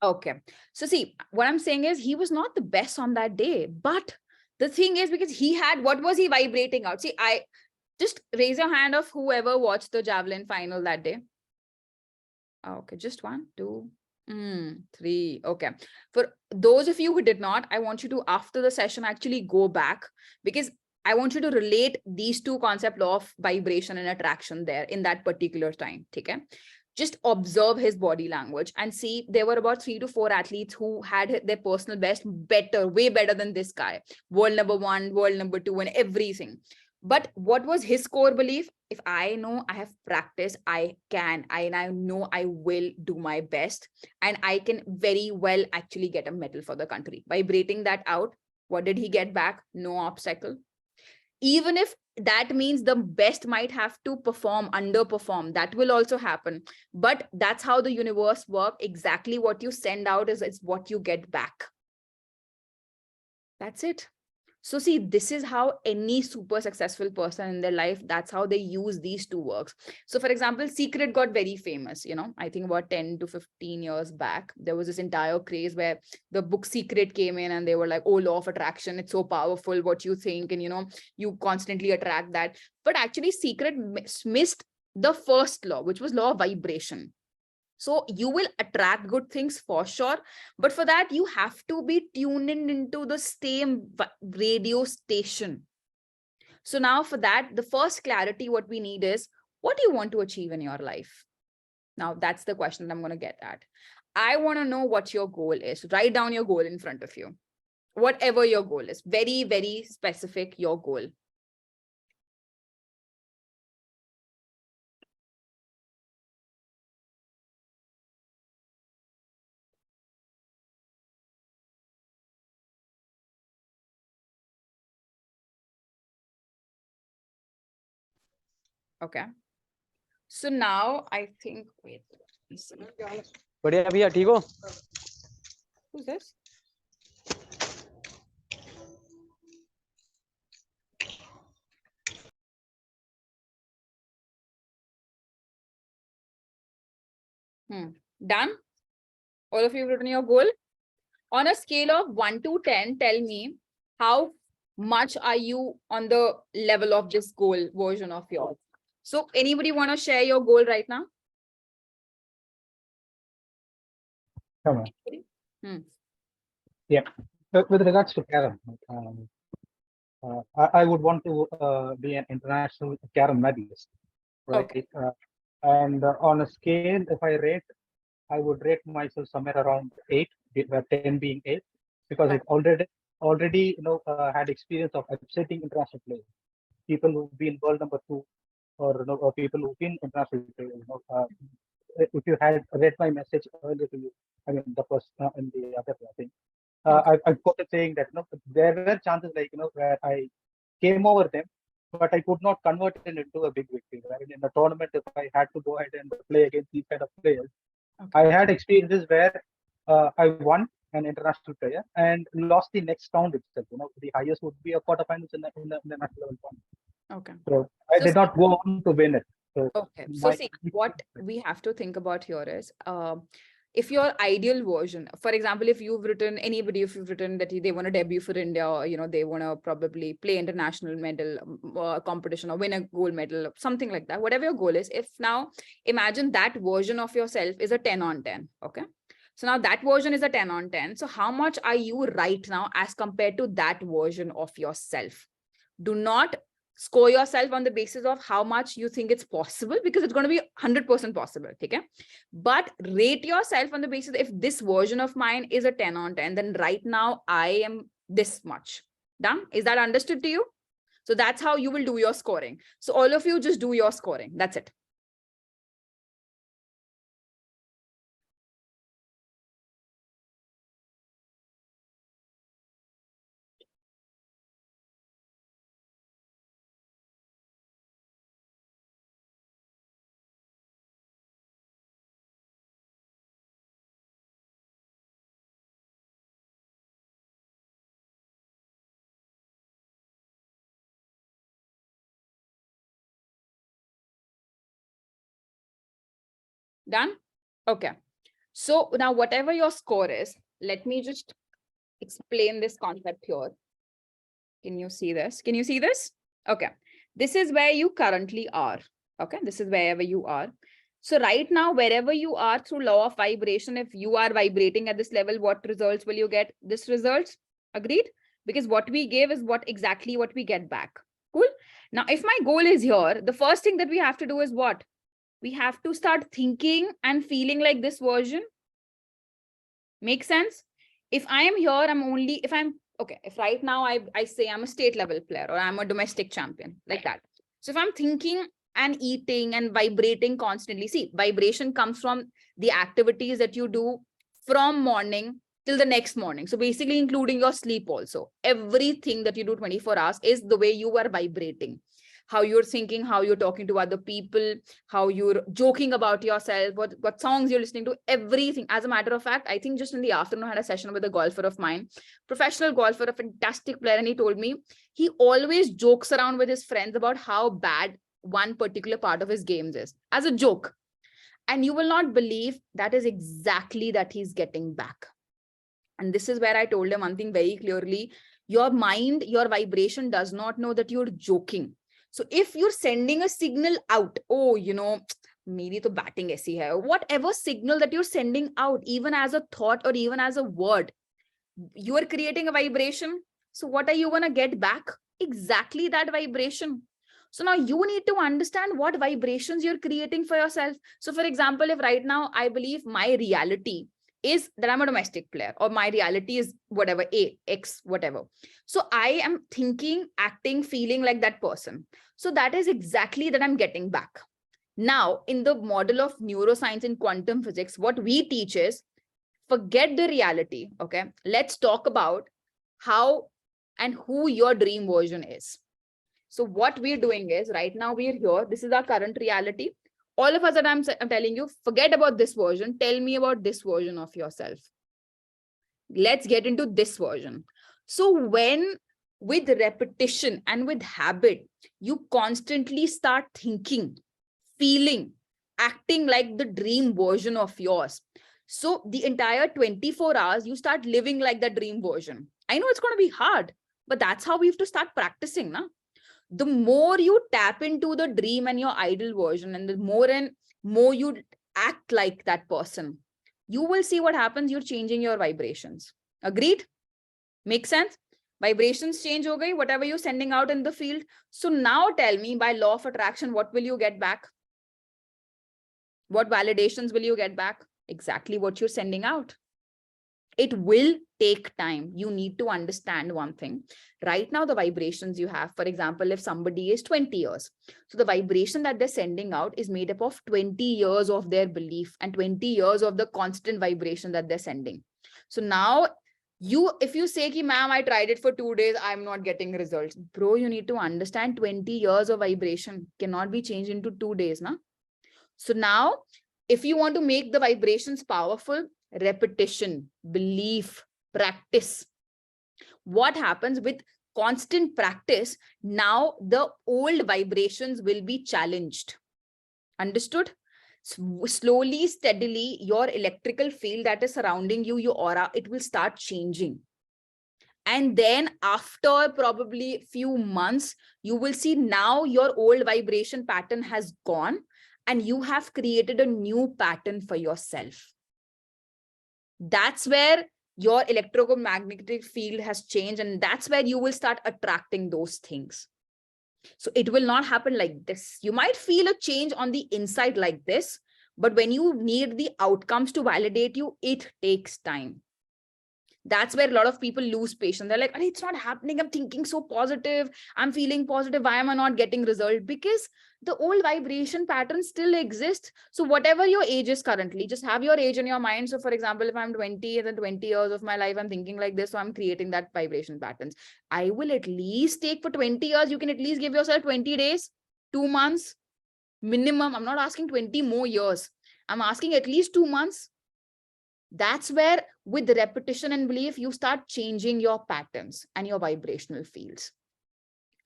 Okay. So see, what I'm saying is he was not the best on that day, but the thing is, because he had, what was he vibrating out? See, I just raise your hand of whoever watched the javelin final that day. Okay, just 1, 2, 3. Okay. For those of you who did not, I want you to, after the session, actually go back, because I want you to relate these two concepts of vibration and attraction there in that particular time. Okay. Just observe his body language and see, there were about 3 to 4 athletes who had their personal best better, way better than this guy. World number 1, world number 2, and everything. But what was his core belief? If I know I have practiced, I know I will do my best, and I can very well actually get a medal for the country. Vibrating that out, what did he get back? No obstacle. Even if that means the best might have to underperform, that will also happen. But that's how the universe works. Exactly what you send out is what you get back. That's it. So see, this is how any super successful person in their life, that's how they use these two works. So for example, Secret got very famous, I think about 10 to 15 years back. There was this entire craze where the book Secret came in and they were like, oh, law of attraction, it's so powerful, what you think, and you constantly attract that. But actually Secret missed the first law, which was law of vibration. So you will attract good things for sure. But for that, you have to be tuned into the same radio station. So now for that, the first clarity, what we need is, what do you want to achieve in your life? Now, that's the question that I'm going to get at. I want to know what your goal is. Write down your goal in front of you. Whatever your goal is, very, very specific, your goal. Okay. So now I think, wait, बढ़िया भैया ठीक हो? Who's this? Done? All of you have written your goal? On a scale of 1 to 10, tell me how much are you on the level of this goal version of yours? So anybody want to share your goal right now? Come on. Yeah. With regards to Karen, I would want to be an international Karen medalist, right? Okay. And on a scale, if I would rate myself somewhere around 8, where 10 being 8, because it already had experience of upsetting international players, people who've been world number 2, or people who've been international players. If you had read my message earlier to you, I mean the first in the other thing, I've quoted saying that there were chances where I came over them, but I could not convert it into a big victory. Right? In a tournament, if I had to go ahead and play against these kind of players, I had experiences where I won an international player and lost the next round itself. The highest would be a quarterfinals in the national level point. Okay. So I did not go on to win it. So okay. So see, what we have to think about here is, if your ideal version, for example, if you've written that they want to debut for India, or, they want to probably play international medal competition or win a gold medal, something like that, whatever your goal is, if now imagine that version of yourself is a 10 on 10. Okay. So now that version is a 10 on 10. So how much are you right now as compared to that version of yourself? Do not score yourself on the basis of how much you think it's possible, because it's going to be 100% possible. Okay. But rate yourself on the basis, if this version of mine is a 10 on 10, then right now I am this much. Done? Is that understood to you? So that's how you will do your scoring. So all of you just do your scoring. That's it. Done? Okay. So now whatever your score is, let me just explain this concept here. Can you see this? Can you see this? Okay. This is where you currently are. Okay. This is wherever you are. So right now, wherever you are through law of vibration, if you are vibrating at this level, what results will you get? This results. Agreed? Because what we give is exactly what we get back. Cool. Now, if my goal is here, the first thing that we have to do is what? We have to start thinking and feeling like this version. Make sense? If I am here, if right now I say I'm a state level player or I'm a domestic champion, like that. So if I'm thinking and eating and vibrating constantly, see, vibration comes from the activities that you do from morning till the next morning. So basically including your sleep also. Everything that you do 24 hours is the way you are vibrating. How you're thinking, how you're talking to other people, how you're joking about yourself, what songs you're listening to, everything. As a matter of fact, I think just in the afternoon I had a session with a golfer of mine, professional golfer, a fantastic player, and he told me he always jokes around with his friends about how bad one particular part of his games is, as a joke. And you will not believe that is exactly that he's getting back. And this is where I told him one thing very clearly. Your mind, your vibration does not know that you're joking. So if you're sending a signal out, oh, maybe to batting aisi hai, whatever signal that you're sending out, even as a thought or even as a word, you are creating a vibration. So what are you going to get back? Exactly that vibration. So now you need to understand what vibrations you're creating for yourself. So for example, if right now I believe my reality is that I'm a domestic player, or my reality is whatever, X, whatever. So I am thinking, acting, feeling like that person. So that is exactly that I'm getting back. Now, in the model of neuroscience and quantum physics, what we teach is forget the reality. Okay. Let's talk about how and who your dream version is. So what we're doing is right now we're here. This is our current reality. All of us that I'm telling you, forget about this version. Tell me about this version of yourself. Let's get into this version. So when with repetition and with habit, you constantly start thinking, feeling, acting like the dream version of yours. So the entire 24 hours, you start living like the dream version. I know it's going to be hard, but that's how we have to start practicing. Na? The more you tap into the dream and your ideal version, and the more and more you act like that person, you will see what happens. You're changing your vibrations. Agreed? Make sense? Vibrations change, okay? Whatever you're sending out in the field. So now tell me, by law of attraction, what will you get back? What validations will you get back? Exactly what you're sending out. It will take time. You need to understand one thing. Right now, the vibrations you have, for example, if somebody is 20 years, so the vibration that they're sending out is made up of 20 years of their belief and 20 years of the constant vibration that they're sending. So now, if you say, ma'am, I tried it for 2 days, I'm not getting results. Bro, you need to understand 20 years of vibration cannot be changed into 2 days. Na? So now, if you want to make the vibrations powerful, repetition, belief, practice. What happens with constant practice? Now the old vibrations will be challenged. Understood? Slowly, steadily, your electrical field that is surrounding you, your aura, it will start changing. And then after probably few months, you will see now your old vibration pattern has gone and you have created a new pattern for yourself. That's where your electromagnetic field has changed, and that's where you will start attracting those things. So it will not happen like this. You might feel a change on the inside like this, but when you need the outcomes to validate you, it takes time. That's where a lot of people lose patience. They're like, it's not happening. I'm thinking so positive. I'm feeling positive. Why am I not getting result? Because the old vibration pattern still exists. So whatever your age is currently, just have your age in your mind. So for example, if I'm 20 and then 20 years of my life, I'm thinking like this. So I'm creating that vibration patterns. I will at least take for 20 years. You can at least give yourself 20 days, 2 months minimum. I'm not asking 20 more years. I'm asking at least 2 months. That's where with the repetition and belief, you start changing your patterns and your vibrational fields.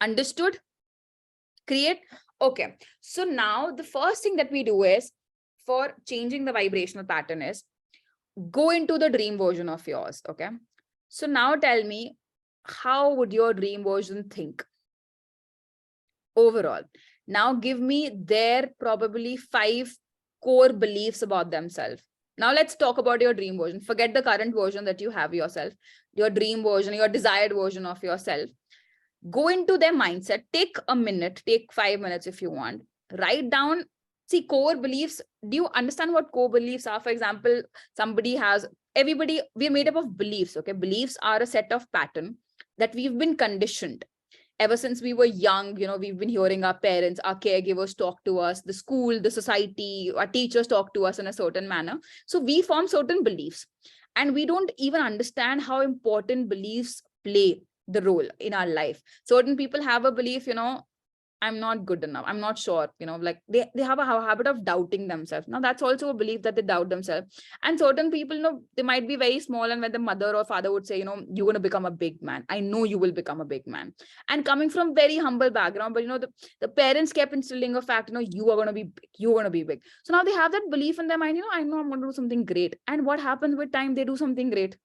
Understood? Create. Okay. So now the first thing that we do is for changing the vibrational pattern is go into the dream version of yours. Okay. So now tell me, how would your dream version think overall? Now give me their probably 5 core beliefs about themselves. Now let's talk about your dream version. Forget the current version that you have yourself, your dream version, your desired version of yourself. Go into their mindset. Take a minute, take 5 minutes if you want. Write down, see, core beliefs. Do you understand what core beliefs are? For example, everybody, we're made up of beliefs. Okay. Beliefs are a set of pattern that we've been conditioned ever since we were young. We've been hearing our parents, our caregivers talk to us, the school, the society, our teachers talk to us in a certain manner. So we form certain beliefs, and we don't even understand how important beliefs play the role in our life. Certain people have a belief, I'm not good enough, I'm not sure, like they have a habit of doubting themselves. Now that's also a belief, that they doubt themselves. And certain people, they might be very small, and when the mother or father would say, you're going to become a big man, I know you will become a big man, and coming from very humble background, but the parents kept instilling a fact, you are going to be big, you're going to be big. So now they have that belief in their mind, I know I'm going to do something great. And what happens with time? They do something great.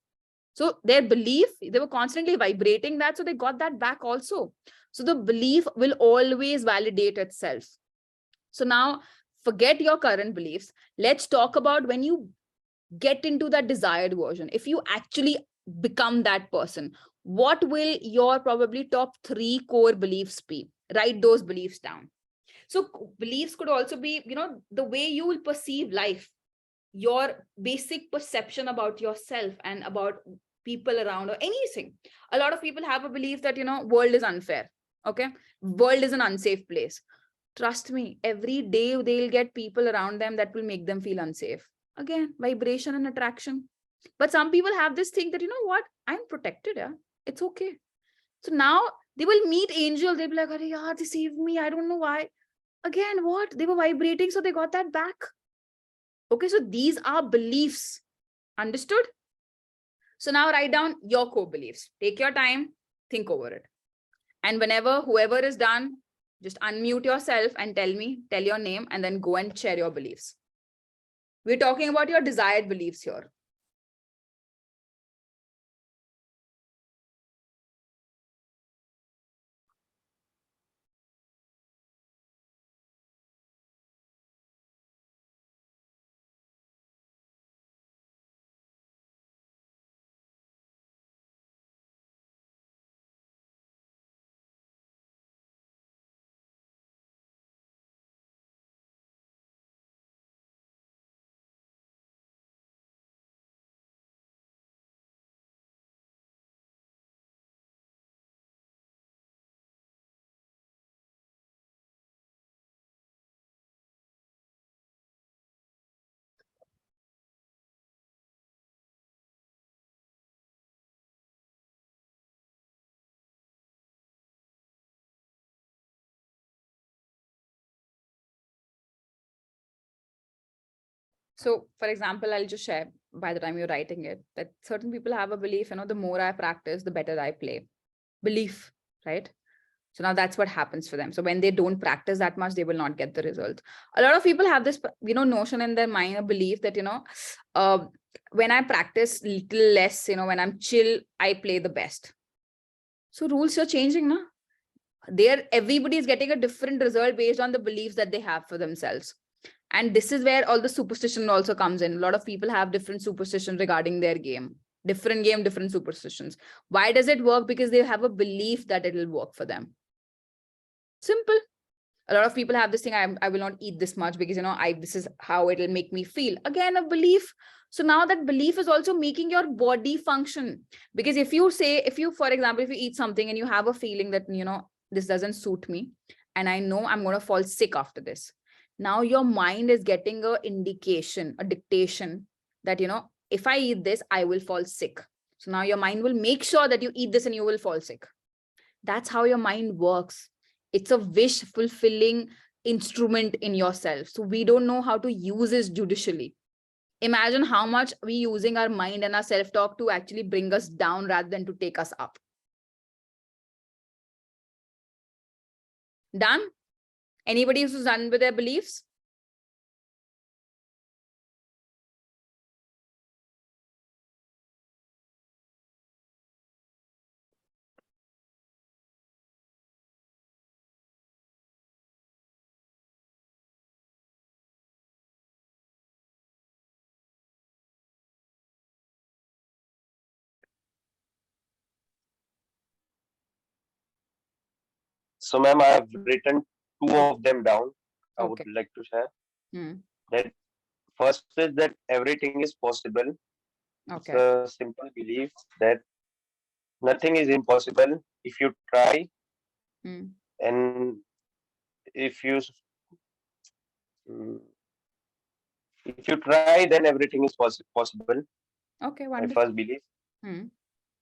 So their belief, they were constantly vibrating that, so they got that back also. So the belief will always validate itself. So now forget your current beliefs. Let's talk about when you get into that desired version. If you actually become that person, what will your probably top 3 core beliefs be? Write those beliefs down. So beliefs could also be, the way you will perceive life, your basic perception about yourself and about people around or anything. A lot of people have a belief that, world is unfair. Okay. World is an unsafe place. Trust me, every day they'll get people around them that will make them feel unsafe. Again, vibration and attraction. But some people have this thing that, what? I'm protected. Yeah. It's okay. So now they will meet angels. They'll be like, "Arey yaar, they saved me. I don't know why." Again, what? They were vibrating, so they got that back. Okay, so these are beliefs. Understood? So now write down your core beliefs. Take your time, think over it. And whenever whoever is done, just unmute yourself and tell your name, and then go and share your beliefs. We're talking about your desired beliefs here. So, for example, I'll just share by the time you're writing it that certain people have a belief, the more I practice, the better I play. Belief, right? So now that's what happens for them. So when they don't practice that much, they will not get the result. A lot of people have this, notion in their mind, a belief that, when I practice little less, when I'm chill, I play the best. So rules are changing now. Everybody is getting a different result based on the beliefs that they have for themselves. And this is where all the superstition also comes in. A lot of people have different superstitions regarding their game. Different game, different superstitions. Why does it work? Because they have a belief that it will work for them. Simple. A lot of people have this thing, I will not eat this much because, this is how it will make me feel. Again, a belief. So now that belief is also making your body function. Because if you, for example, if you eat something and you have a feeling that, this doesn't suit me, and I know I'm going to fall sick after this. Now your mind is getting a indication, a dictation that, if I eat this, I will fall sick. So now your mind will make sure that you eat this and you will fall sick. That's how your mind works. It's a wish fulfilling instrument in yourself. So we don't know how to use it judicially. Imagine how much we using our mind and our self-talk to actually bring us down rather than to take us up. Done? Anybody who's done with their beliefs? So, ma'am, I have written two of them down. I would Okay. like to share. Hmm. That first is that everything is possible. It's Okay. a simple belief that nothing is impossible if you try, Hmm. and if you mm, if you try, then everything is possible. Okay. My Wonderful. first belief, Hmm.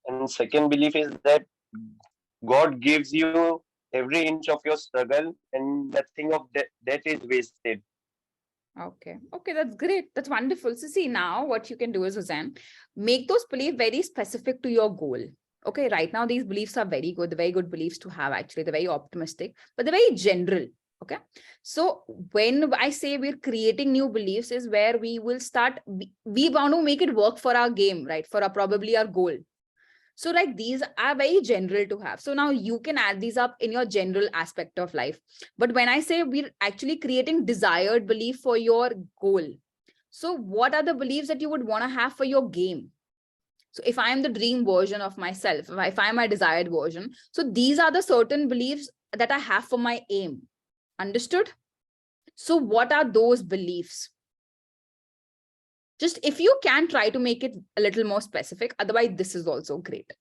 and second belief is that God gives you every inch of your struggle, and nothing of that is wasted. Okay. Okay, that's great. That's wonderful. So see, now what you can do is, Hussain, make those beliefs very specific to your goal. Okay, right now these beliefs are very good. They're very good beliefs to have, actually. They're very optimistic, but they're very general. Okay. So when I say we're creating new beliefs is where we will start, we want to make it work for our game, right? For our probably our goal. So like these are very general to have. So now you can add these up in your general aspect of life. But when I say we're actually creating desired belief for your goal, so what are the beliefs that you would want to have for your game? So if I am the dream version of myself, if I'm my desired version, so these are the certain beliefs that I have for my aim. Understood? So what are those beliefs? Just if you can try to make it a little more specific, otherwise this is also great.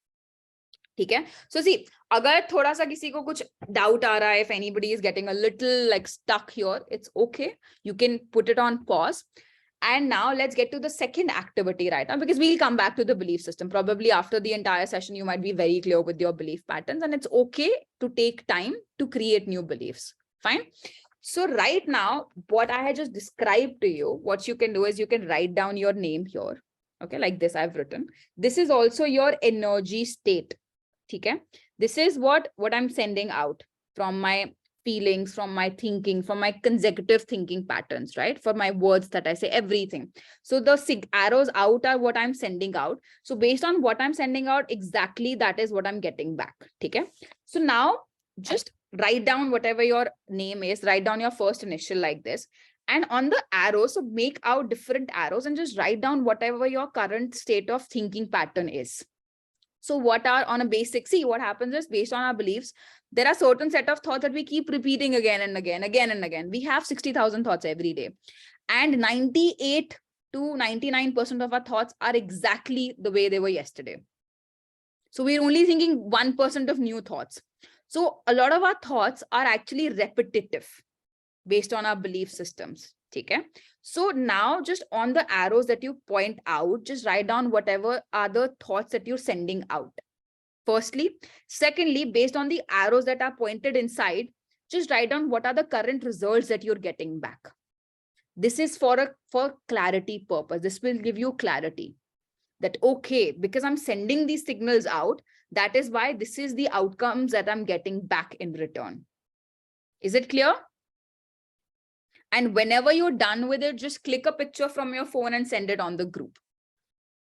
ठीक है. So see, अगर थोड़ा सा किसी को कुछ doubt आ रहा है, if anybody is getting a little like stuck here, it's okay. You can put it on pause. And now let's get to the second activity right now, because we'll come back to the belief system. Probably after the entire session, you might be very clear with your belief patterns, and it's okay to take time to create new beliefs. Fine. So right now, what I had just described to you, what you can do is you can write down your name here. Okay, like this I've written. This is also your energy state. Okay, this is what I'm sending out from my feelings, from my thinking, from my consecutive thinking patterns, right? For my words that I say, everything. So the arrows out are what I'm sending out. So based on what I'm sending out, exactly that is what I'm getting back. Okay. So now just write down whatever your name is, write down your first initial like this. And on the arrows, so make out different arrows and just write down whatever your current state of thinking pattern is. So what are on a basic, see what happens is based on our beliefs, there are certain set of thoughts that we keep repeating again and again, again and again. We have 60,000 thoughts every day. And 98 to 99% of our thoughts are exactly the way they were yesterday. So we're only thinking 1% of new thoughts. So a lot of our thoughts are actually repetitive based on our belief systems. Okay. So now just on the arrows that you point out, just write down whatever are the thoughts that you're sending out. Firstly. Secondly, based on the arrows that are pointed inside, just write down what are the current results that you're getting back. This is for clarity purpose. This will give you clarity that, okay, because I'm sending these signals out, that is why this is the outcomes that I'm getting back in return. Is it clear? And whenever you're done with it, just click a picture from your phone and send it on the group,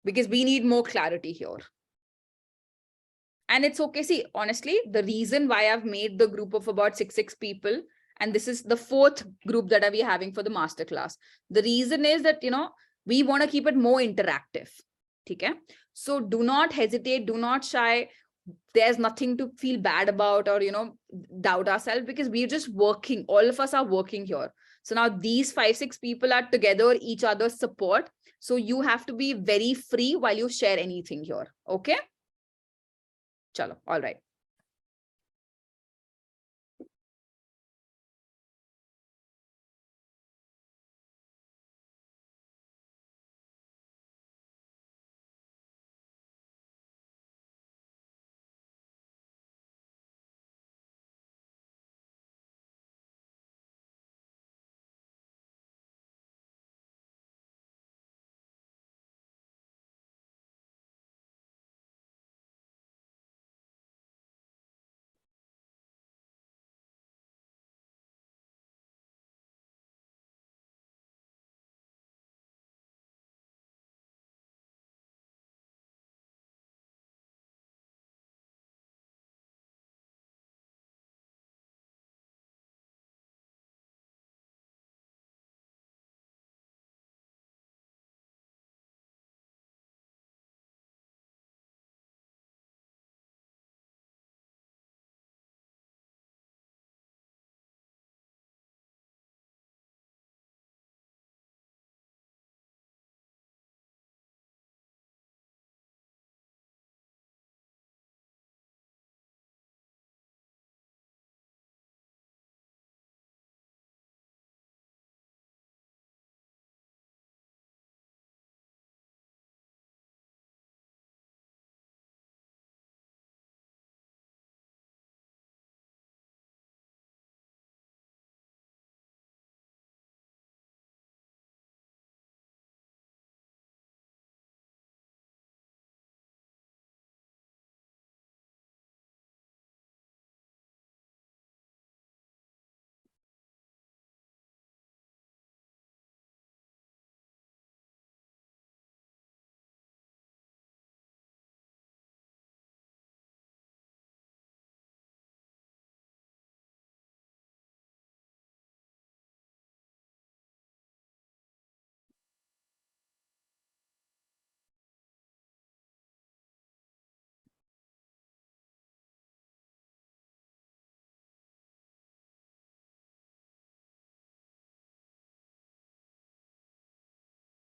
because we need more clarity here. And it's okay. See, honestly, the reason why I've made the group of about six people, and this is the fourth group that we're having for the masterclass. The reason is that, we want to keep it more interactive. Okay? So do not hesitate, do not shy. There's nothing to feel bad about or, doubt ourselves, because we're just working. All of us are working here. So now these 5-6 people are together, each other's support. So you have to be very free while you share anything here. Okay? Chalo, all right.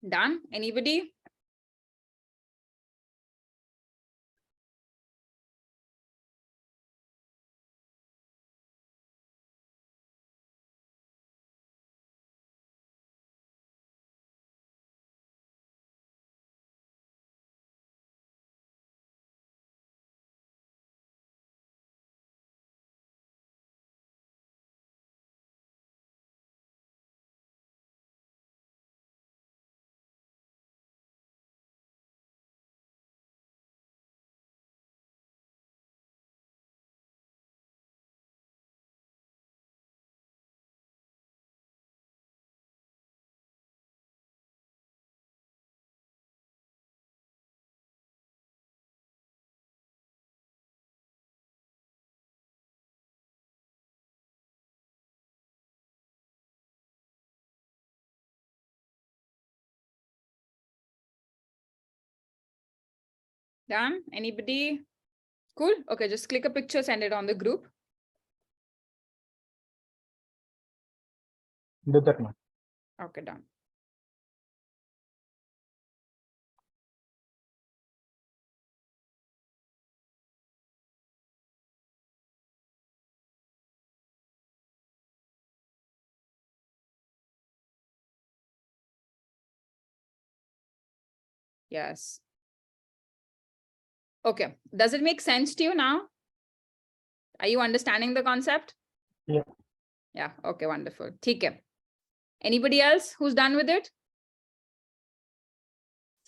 Done? Anybody? Done? Anybody? Cool. Okay, just click a picture, send it on the group. Do that now. Okay, done. Yes. Okay. Does it make sense to you now? Are you understanding the concept? Yeah. Yeah. Okay, wonderful. ठीक है. Anybody else who's done with it?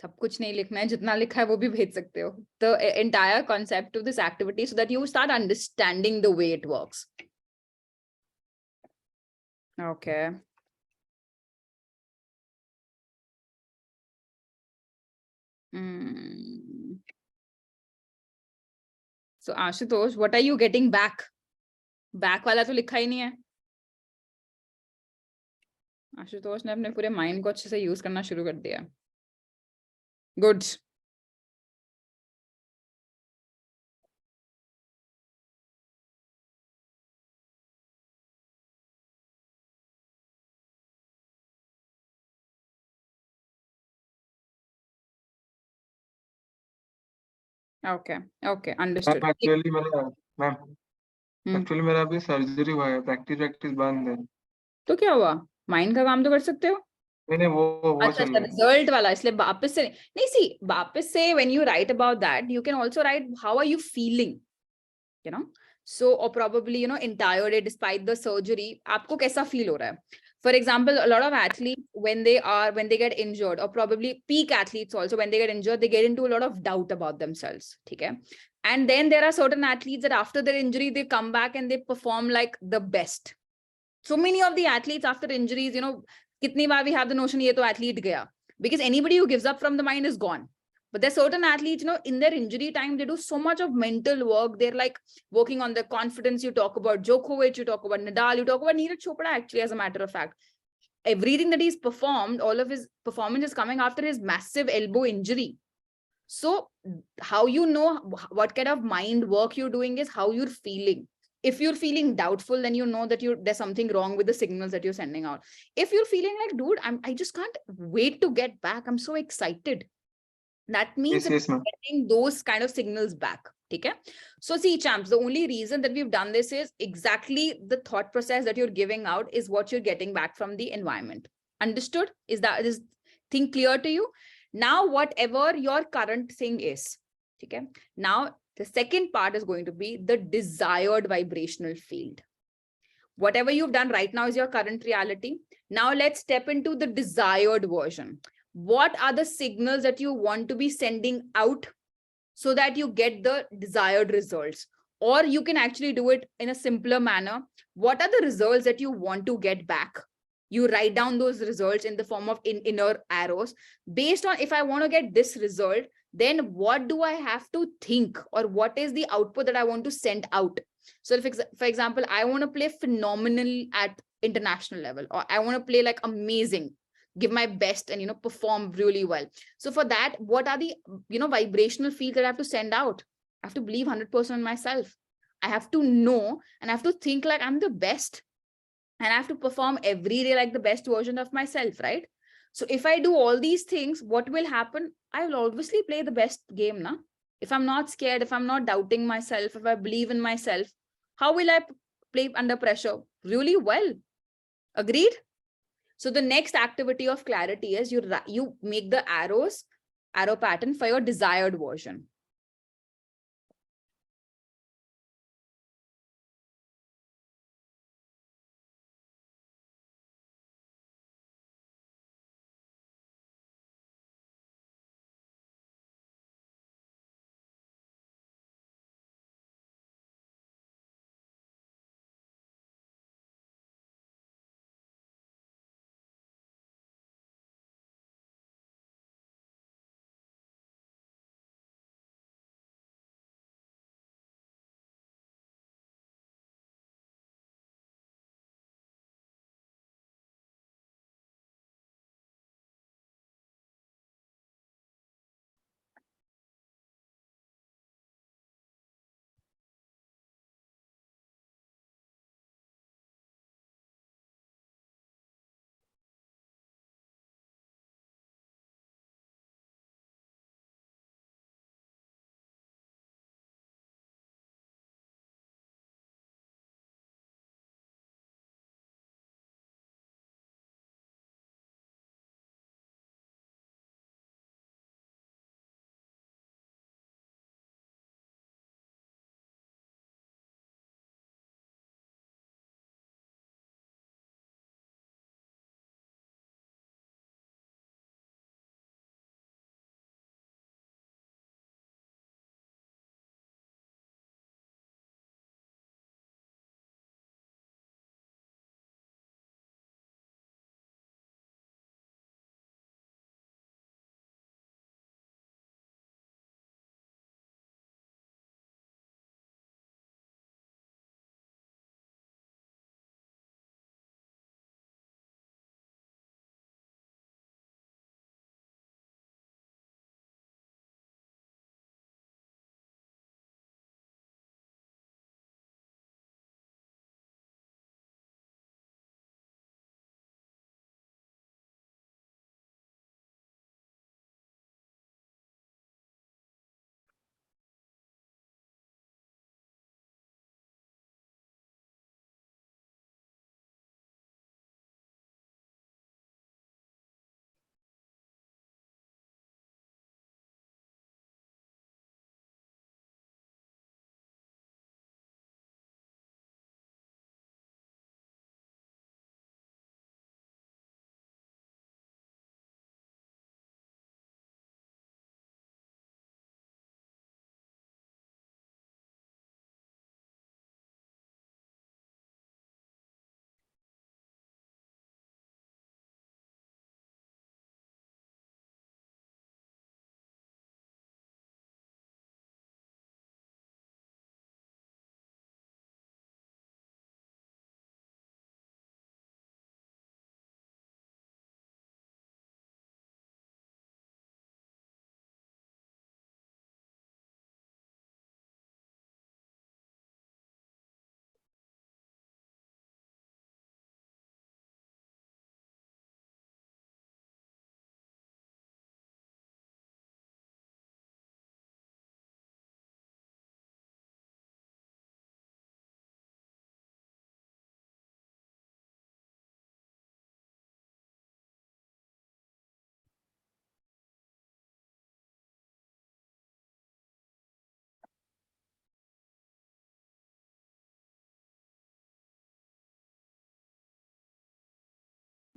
सब कुछ नहीं लिखना है, जितना लिखा है वो भी भेज सकते हो. The entire concept of this activity so that you start understanding the way it works. Okay. So Ashutosh, what are you getting back? Back वाला तो लिखा ही नहीं है. आशुतोष ने अपने पूरे माइंड को अच्छे से यूज करना शुरू कर दिया. Good. Okay okay understood. Actually मेरा अभी सर्जरी हुआ है, प्रैक्टिस बंद है. तो क्या हुआ? माइंड का काम तो कर सकते हो. नहीं वो अच्छा चल रहा है. रिजल्ट वाला, इसलिए वापस से नहीं. सी वापस से when you write about that you can also write how are you feeling, you know. So और probably you know entire day despite the surgery आपको कैसा फील हो रहा है. For example, a lot of athletes, when they get injured, or probably peak athletes also, when they get injured, they get into a lot of doubt about themselves. Okay. And then there are certain athletes that after their injury, they come back and they perform like the best. So many of the athletes after injuries, you know, kitni baar we have the notion, ye to athlete gaya. Because anybody who gives up from the mind is gone. But there's certain athletes, you know, in their injury time, they do so much of mental work. They're like working on their confidence. You talk about Djokovic, you talk about Nadal, you talk about Neeraj Chopra, actually, as a matter of fact. Everything that he's performed, all of his performance is coming after his massive elbow injury. So how you know what kind of mind work you're doing is how you're feeling. If you're feeling doubtful, then you know that there's something wrong with the signals that you're sending out. If you're feeling like, dude, I just can't wait to get back. I'm so excited. That means Yes, getting those kind of signals back. Okay. So see, champs, the only reason that we've done this is exactly the thought process that you're giving out is what you're getting back from the environment. Understood? Is thing clear to you? Now, whatever your current thing is, okay. Now, the second part is going to be the desired vibrational field. Whatever you've done right now is your current reality. Now let's step into the desired version. What are the signals that you want to be sending out so that you get the desired results? Or you can actually do it in a simpler manner. What are the results that you want to get back? You write down those results in the form of inner arrows. Based on if I want to get this result, then what do I have to think, or what is the output that I want to send out? So if, for example, I want to play phenomenal at international level, or I want to play like amazing, give my best and, you know, perform really well. So for that, what are the, you know, vibrational fields that I have to send out? I have to believe 100% in myself. I have to know and I have to think like I'm the best, and I have to perform every day like the best version of myself, right? So if I do all these things, what will happen? I will obviously play the best game, na? If I'm not scared, if I'm not doubting myself, if I believe in myself, how will I play under pressure? Really well. Agreed? So the next activity of clarity is you make the arrow pattern for your desired version.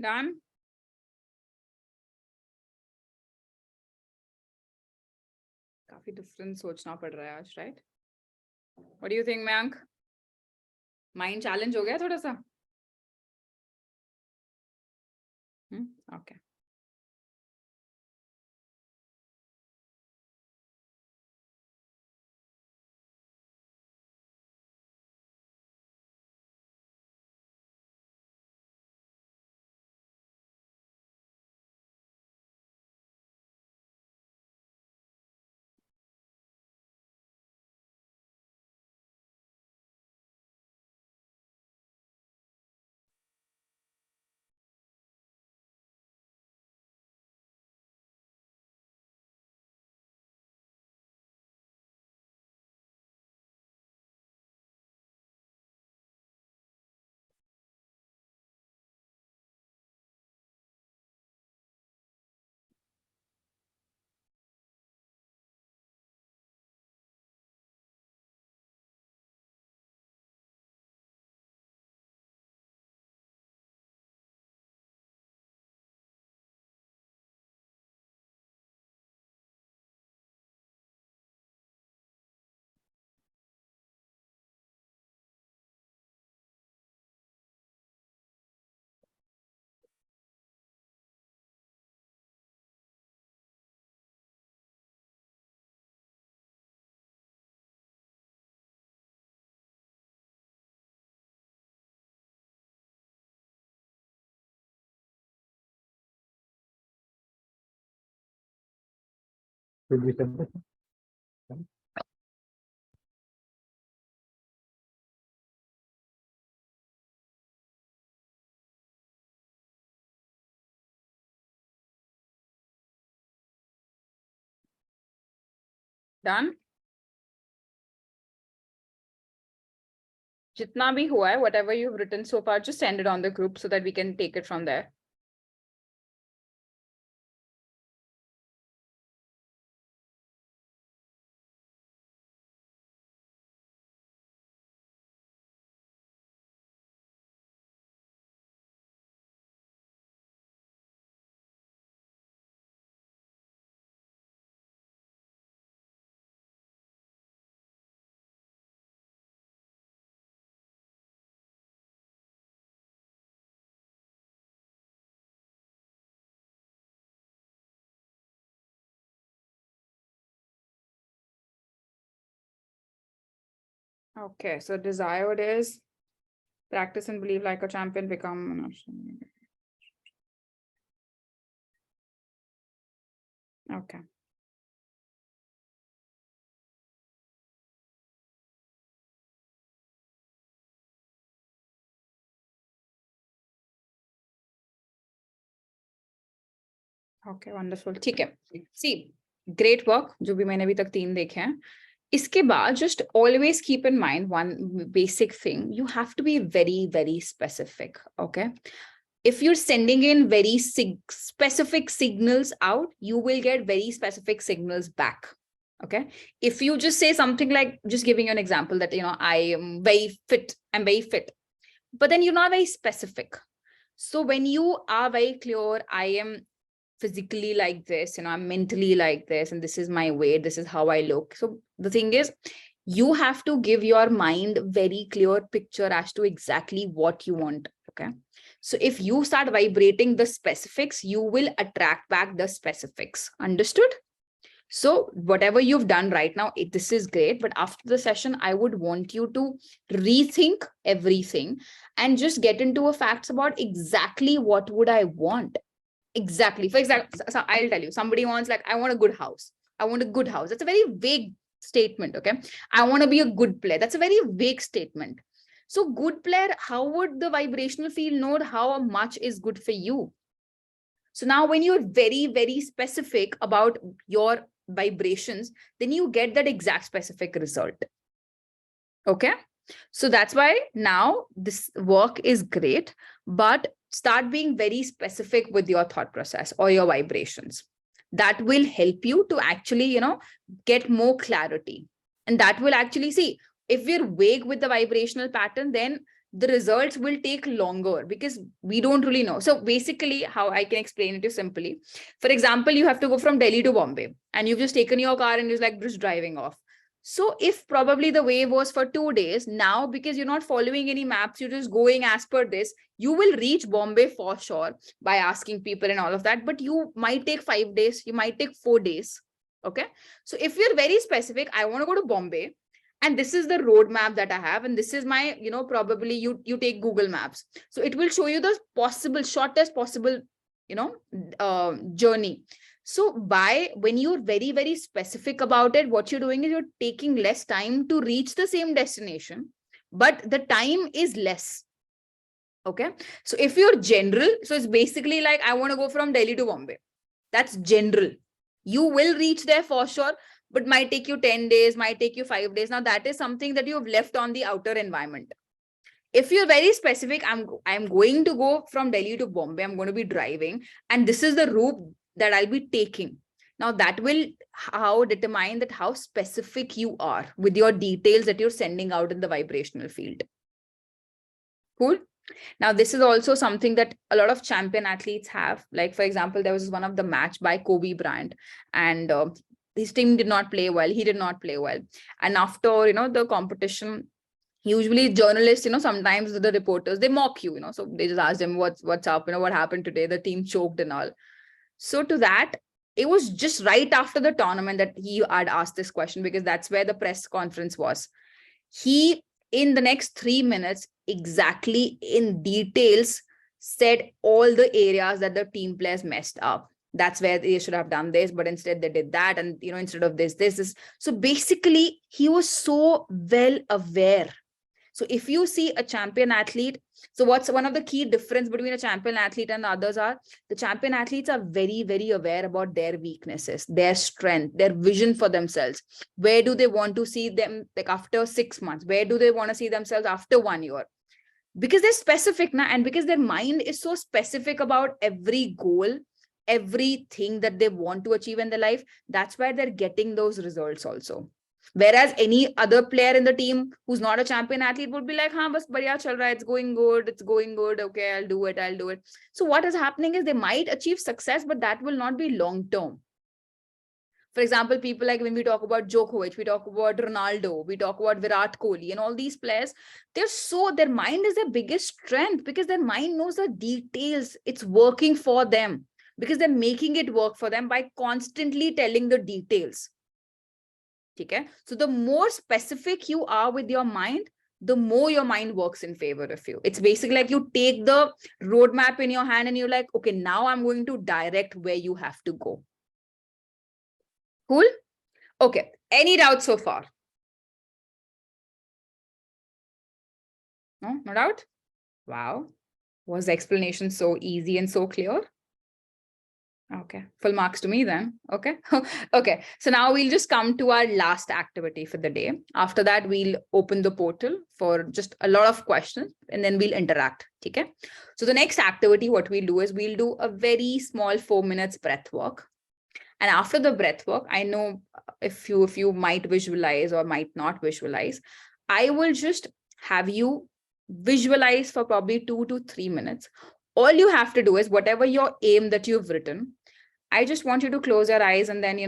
Done? काफी different सोचना पड़ रहा है आज, right? What do you think, Mayank? Mind challenge हो गया थोड़ा सा? Okay. Should we send this? Done? Jitna bhi hua hai, whatever you've written so far, just send it on the group so that we can take it from there. Okay, so desired is practice and believe like a champion, become. Okay. Okay, wonderful. ठीक है. See, great work. जो भी मैंने अभी तक 3 देखे हैं. इसके बाद just always keep in mind one basic thing. You have to be very, very specific. Okay. If you're sending in very specific signals out, you will get very specific signals back. Okay. If you just say something like, just giving you an example that, you know, I am very fit, I'm very fit, but then you're not very specific. So when you are very clear, I am physically like this, you know, I'm mentally like this, and this is my weight, this is how I look. So the thing is, you have to give your mind very clear picture as to exactly what you want. Okay. So if you start vibrating the specifics, you will attract back the specifics. Understood? So whatever you've done right now, this is great. But after the session, I would want you to rethink everything and just get into a facts about exactly what would I want. Exactly. For example, so I'll tell you, somebody wants like, I want a good house. I want a good house. That's a very vague statement. Okay. I want to be a good player. That's a very vague statement. So good player, how would the vibrational field know how much is good for you? So now when you're very, very specific about your vibrations, then you get that exact specific result. Okay. So that's why now this work is great, but start being very specific with your thought process or your vibrations. That will help you to actually, you know, get more clarity. And that will actually see, if we're vague with the vibrational pattern, then the results will take longer because we don't really know. So basically, how I can explain it to you simply, for example, you have to go from Delhi to Bombay and you've just taken your car and you're like just driving off. So if probably the way was for 2 days, now because you're not following any maps, you're just going as per this, you will reach Bombay for sure by asking people and all of that, but you might take 5 days, you might take 4 days. Okay. So if you're very specific, I want to go to Bombay, and this is the roadmap that I have, and this is my, you know, probably you take Google Maps. So it will show you the possible, shortest possible, you know, journey. So when you're very, very specific about it, what you're doing is you're taking less time to reach the same destination, but the time is less. Okay. So if you're general, so it's basically like, I want to go from Delhi to Bombay. That's general. You will reach there for sure, but might take you 10 days, might take you 5 days. Now that is something that you've left on the outer environment. If you're very specific, I'm going to go from Delhi to Bombay, I'm going to be driving, and this is the route that I'll be taking. Now that will determine that how specific you are with your details that you're sending out in the vibrational field. Cool. Now, this is also something that a lot of champion athletes have. Like, for example, there was one of the match by Kobe Bryant, and his team did not play well. He did not play well. And after, you know, the competition, usually journalists, you know, sometimes the reporters, they mock you, you know, so they just ask them what's up, you know, what happened today, the team choked and all. So to that, it was just right after the tournament that he had asked this question, because that's where the press conference was. He, in the next 3 minutes, exactly in details, said all the areas that the team players messed up. That's where they should have done this, but instead they did that. And, you know, instead of this, this is. So basically, he was so well aware. So if you see a champion athlete, so what's one of the key difference between a champion athlete and the others are the champion athletes are very, very aware about their weaknesses, their strength, their vision for themselves. Where do they want to see them like after 6 months? Where do they want to see themselves after 1 year? Because they're specific now, and because their mind is so specific about every goal, everything that they want to achieve in their life, that's why they're getting those results also. Whereas any other player in the team who's not a champion athlete would be like, "Haan, bas badhiya chal raha hai, it's going good, okay, I'll do it. So what is happening is they might achieve success, but that will not be long term. For example, people like when we talk about Djokovic, we talk about Ronaldo, we talk about Virat Kohli, and all these players, their mind is their biggest strength because their mind knows the details. It's working for them because they're making it work for them by constantly telling the details. Okay? So the more specific you are with your mind, the more your mind works in favor of you. It's basically like you take the roadmap in your hand and you're like, okay, now I'm going to direct where you have to go. Cool? Okay. Any doubts so far? No? No doubt? Wow. Was the explanation so easy and so clear? Okay. Full marks to me then. Okay. Okay. So now we'll just come to our last activity for the day. After that, we'll open the portal for just a lot of questions and then we'll interact. Okay. So the next activity, what we'll do is we'll do a very small 4 minutes breath work. And after the breath work, I know if you might visualize or might not visualize, I will just have you visualize for probably 2 to 3 minutes. All you have to do is whatever your aim that you've written, I just want you to close your eyes and then,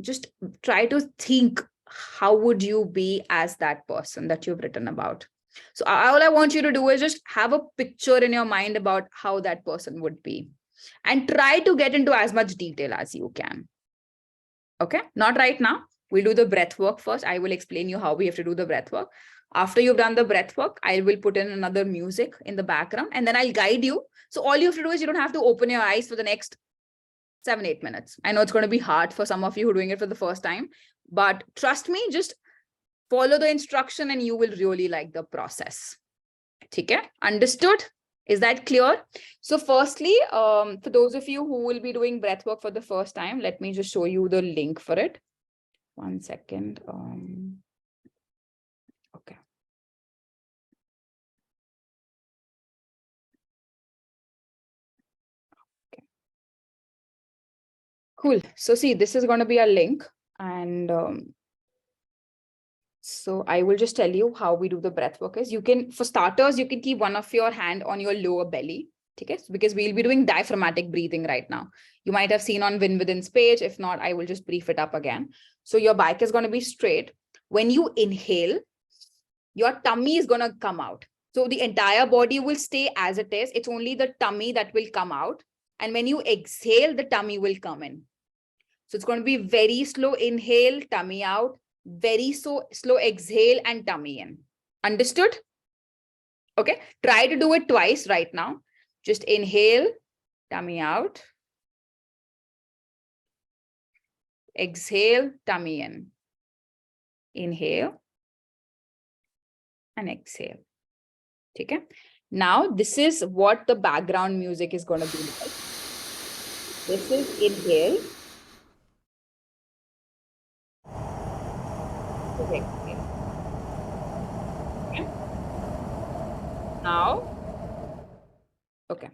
just try to think, how would you be as that person that you've written about? So all I want you to do is just have a picture in your mind about how that person would be. And try to get into as much detail as you can. Okay, not right now. We'll do the breath work first. I will explain you how we have to do the breath work. After you've done the breath work, I will put in another music in the background and then I'll guide you. So all you have to do is you don't have to open your eyes for the next 7-8 minutes. I know it's going to be hard for some of you who are doing it for the first time, but trust me, just follow the instruction and you will really like the process. Okay, understood? Is that clear? So firstly, for those of you who will be doing breath work for the first time, let me just show you the link for it. 1 second. Okay. Okay. Cool. So see, this is going to be a link. And so I will just tell you how we do the breath work is. You can, for starters, you can keep one of your hand on your lower belly. Okay, because we'll be doing diaphragmatic breathing right now. You might have seen on Win Within's page. If not, I will just brief it up again. So your back is going to be straight. When you inhale, your tummy is going to come out. So the entire body will stay as it is. It's only the tummy that will come out. And when you exhale, the tummy will come in. So it's going to be very slow inhale, tummy out, very slow exhale and tummy in. Understood? Okay, try to do it twice right now. Just inhale, tummy out. Exhale, tummy in. Inhale and exhale. Okay. Now, this is what the background music is going to be like. This is inhale. Okay. Now, okay.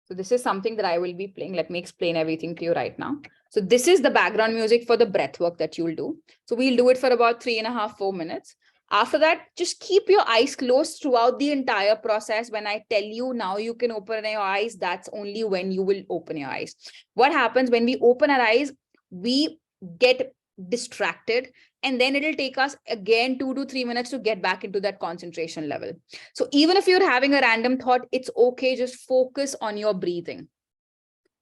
So this is something that I will be playing. Let me explain everything to you right now. So this is the background music for the breath work that you'll do. So we'll do it for about 3.5 to 4 minutes. After that, just keep your eyes closed throughout the entire process. When I tell you now you can open your eyes, that's only when you will open your eyes. What happens when we open our eyes, we get distracted and then it'll take us again 2 to 3 minutes to get back into that concentration level. So even if you're having a random thought, it's okay. Just focus on your breathing.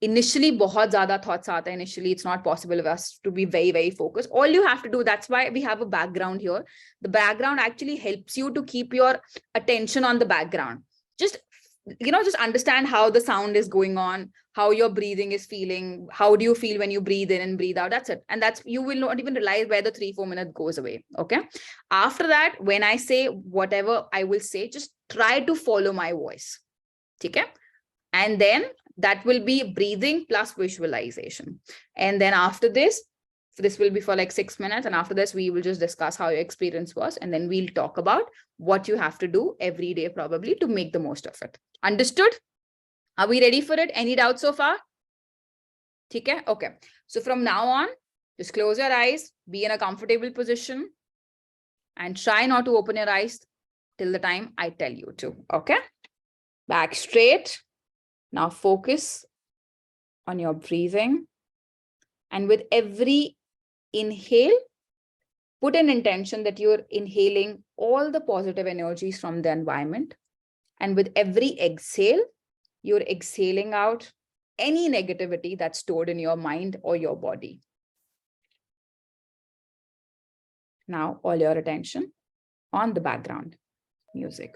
Initially, bahut zyada thoughts aata hai. Initially, it's not possible for us to be very, very focused. All you have to do, that's why we have a background here. The background actually helps you to keep your attention on the background. Just just understand how the sound is going on, how your breathing is feeling, how do you feel when you breathe in and breathe out. That's it. And you will not even realize where the 3-4 minutes goes away. Okay. After that, when I say whatever I will say, just try to follow my voice. Okay. And then that will be breathing plus visualization. And then after this will be for like 6 minutes. And after this, we will just discuss how your experience was. And then we'll talk about what you have to do every day, probably, to make the most of it. Understood? Are we ready for it? Any doubts so far? Okay. Okay. So from now on, just close your eyes, be in a comfortable position, and try not to open your eyes till the time I tell you to. Okay. Back straight. Now focus on your breathing. And with every inhale, put an intention that you're inhaling all the positive energies from the environment. And with every exhale, you're exhaling out any negativity that's stored in your mind or your body. Now, all your attention on the background music.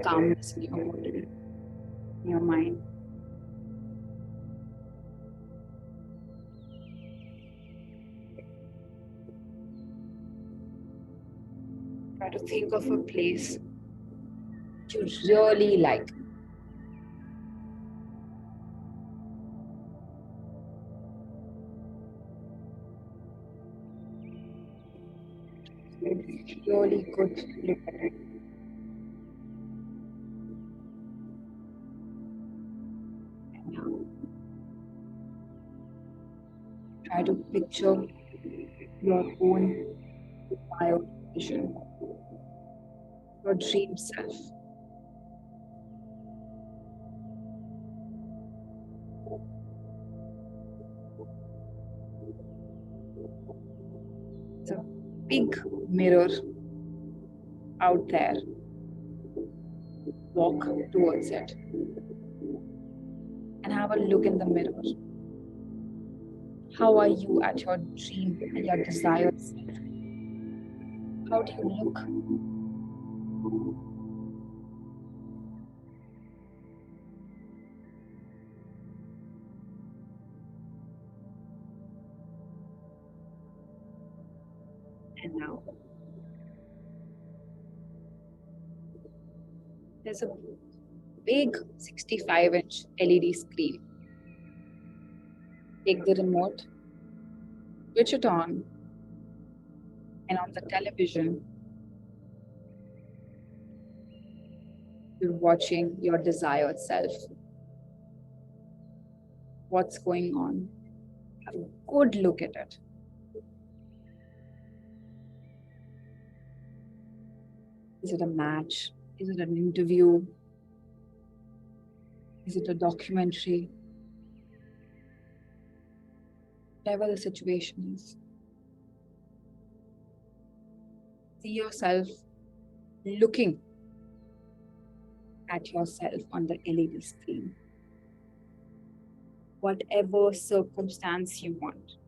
calmness in your body, in your mind. Try to think of a place you really like. Really good look at it. And now try to picture your own wild vision, your dream self. It's a big mirror out there. Walk towards it and have a look in the mirror. How are you at your dream and your desires? How do you look? And now there's a big 65-inch LED screen. Take the remote, switch it on, and on the television, you're watching your desired self. What's going on? Have a good look at it. Is it a match? Is it an interview? Is it a documentary? Whatever the situation is. See yourself looking at yourself on the LED screen. Whatever circumstance you want.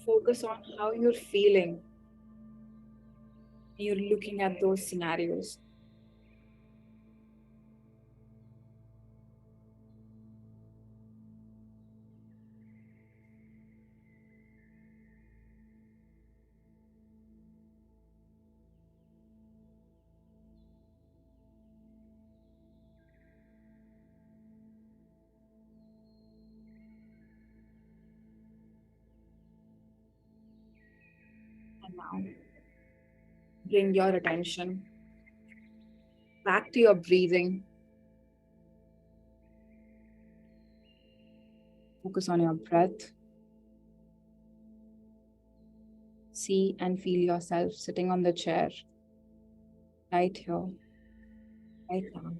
Focus on how you're feeling. You're looking at those scenarios. And now, bring your attention back to your breathing. Focus on your breath. See and feel yourself sitting on the chair, right here, right now.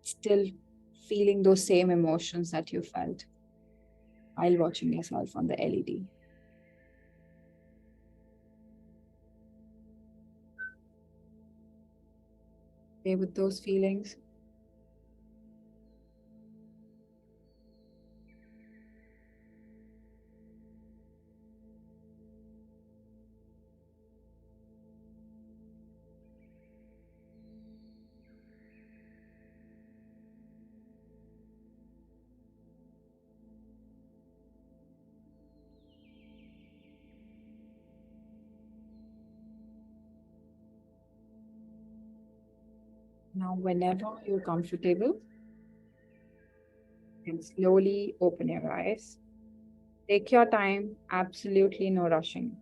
Still feeling those same emotions that you felt while watching yourself on the LED. Okay with those feelings? Now, whenever you're comfortable, you can slowly open your eyes. Take your time, absolutely no rushing.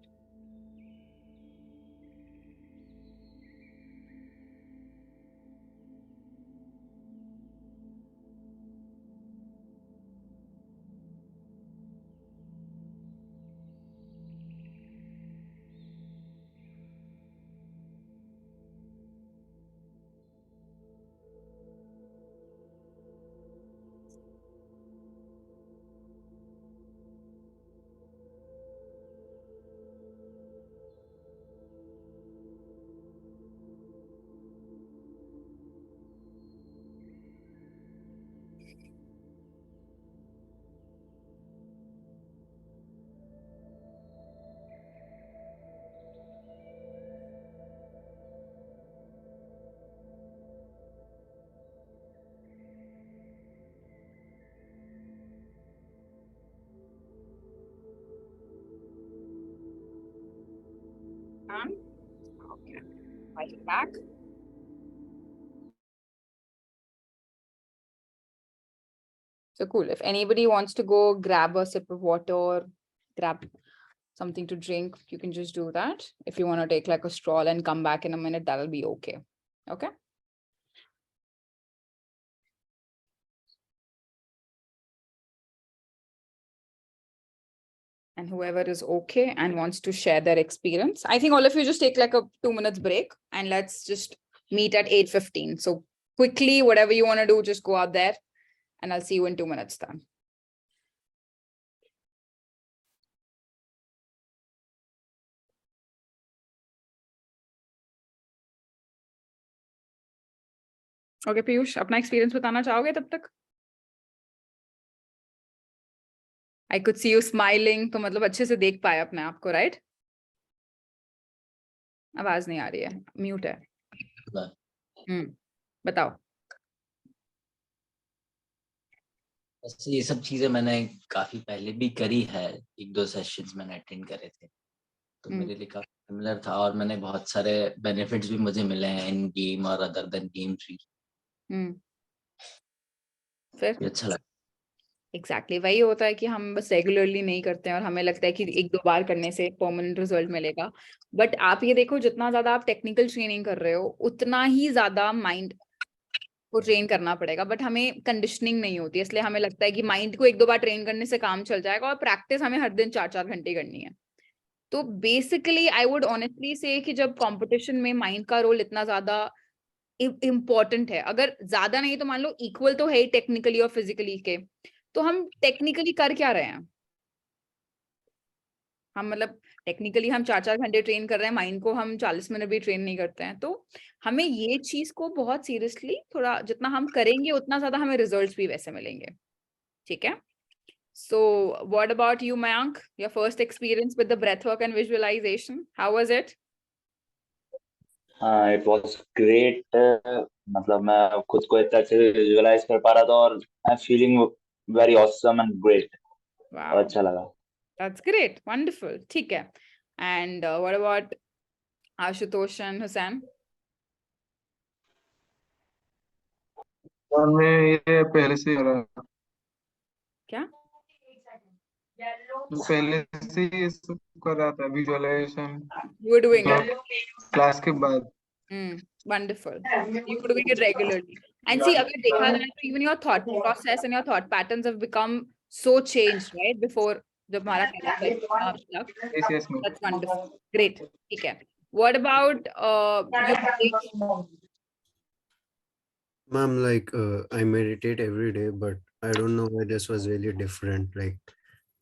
Okay. Welcome back. So cool. If anybody wants to go grab a sip of water or grab something to drink, you can just do that. If you want to take like a stroll and come back in a minute, that'll be okay. Okay. And whoever is okay and wants to share their experience, I think all of you just take like a 2 minutes break and let's just meet at 8:15. So quickly, whatever you want to do, just go out there and I'll see you in 2 minutes then. Okay, Piyush, अपना experience बताना चाहोगे तब तक? I could see you smiling, तो मतलब अच्छे से देख पाए अपने आप को, right? आवाज नहीं आ रही है, म्यूट है. बताओ. वैसे ये सब चीजें मैंने काफी पहले भी करी है, 1-2 सेशंस मैंने अटेंड करे थे, तो मेरे लिए काफी सिमिलर था और मैंने बहुत सारे बेनिफिट्स भी मुझे मिले हैं इन गेम और अदर देन गेम्स भी. फिर अच्छा लगा. एग्जैक्टली वही होता है कि हम बस रेगुलरली नहीं करते हैं और हमें लगता है कि 1-2 बार करने से परमानेंट रिजल्ट मिलेगा. बट आप ये देखो, जितना ज्यादा आप टेक्निकल ट्रेनिंग कर रहे हो उतना ही ज्यादा माइंड को ट्रेन करना पड़ेगा. बट हमें कंडीशनिंग नहीं होती, इसलिए हमें लगता है कि माइंड को 1-2 बार ट्रेन करने से काम चल जाएगा और प्रैक्टिस हमें हर दिन 4-4 घंटे करनी है. तो बेसिकली आई वुड ऑनेस्टली से कि जब कंपटीशन में माइंड का रोल इतना ज्यादा इम्पोर्टेंट है, अगर ज्यादा नहीं तो मान लो इक्वल तो है ही टेक्निकली और फिजिकली के, तो हम टेक्निकली कर क्या रहे हैं? हम मतलब टेक्निकली हम 4-4 घंटे ट्रेन कर रहे हैं, माइंड को हम 40 मिनट भी ट्रेन नहीं करते हैं. तो हमें ये चीज को बहुत सीरियसली, थोड़ा जितना हम करेंगे उतना ज्यादा हमें रिजल्ट्स भी वैसे मिलेंगे. ठीक है. So what about you, Mayank? Your first experience with the breathwork and visualization, how was it? हाँ, इट वाज ग्रेट. मतलब मैं खुद को इतना अच्छे से विजुअलाइज कर पा रहा था और I am feeling very awesome and great. Wow, अच्छा लगा. that's great, wonderful. ठीक है. And what about Ashutosh and Hussain? और मैं ये पहले से कर रहा क्या? मैं पहले से ये सब कर रहा था, visualization You were doing it. Class के बाद. Wonderful. You were doing it regularly. And see, अगर देखा जाए तो even your thought process and your thought patterns have become so changed, right? Before जब हमारा पहला तक. Yes, ma'am. That's wonderful. Great. ठीक है. What about you? Ma'am, like I meditate every day, but I don't know why this was really different. Like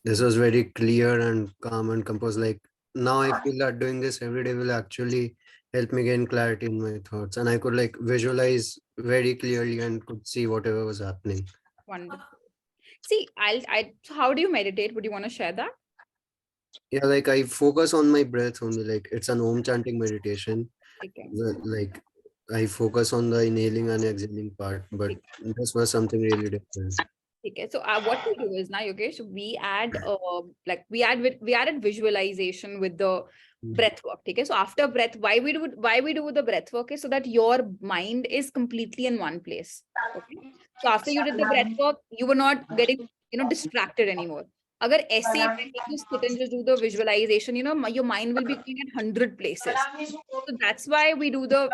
this was very clear and calm and composed. Like now I feel that doing this every day will actually help me gain clarity in my thoughts, and I could like visualize very clearly and could see whatever was happening. Wonderful. See, so how do you meditate? Would you want to share that? Yeah, like I focus on my breath only. Like it's an Om chanting meditation. Okay. Like I focus on the inhaling and exhaling part, but this was something really different. Okay, so what we do is now, Yogesh, we add we added visualization with the breath work. Okay, so after breath, why we do the breath work is so that your mind is completely in one place. Okay, so after you did the breath work, you were not getting distracted anymore. Agar aise you sit and just do the visualization, your mind will be going at 100 places. So that's why we do the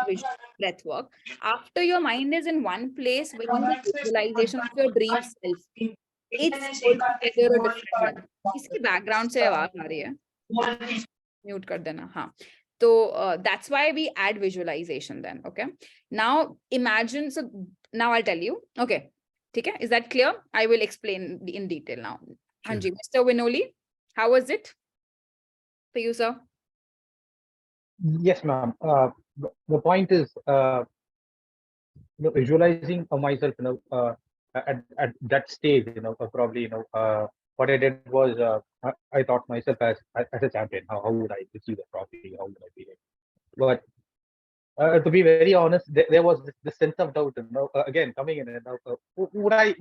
breath work. After your mind is in one place, when you do visualization of your dream self, it's altogether a different one. इसकी background से आवाज आ रही है. Mute कर देना. हाँ. So that's why we add visualization then. Okay. Now imagine. So now I'll tell you. Okay. ठीक है? Is that clear? I will explain in detail now. Sure. Hanji, Mr. Vinoli, how was it for you, sir? Yes, ma'am. The point is, visualizing myself, at that stage, probably, what I did was, I thought myself as a champion. How would I receive the trophy? How would I be? But to be very honest, there was this sense of doubt, again coming in. Would I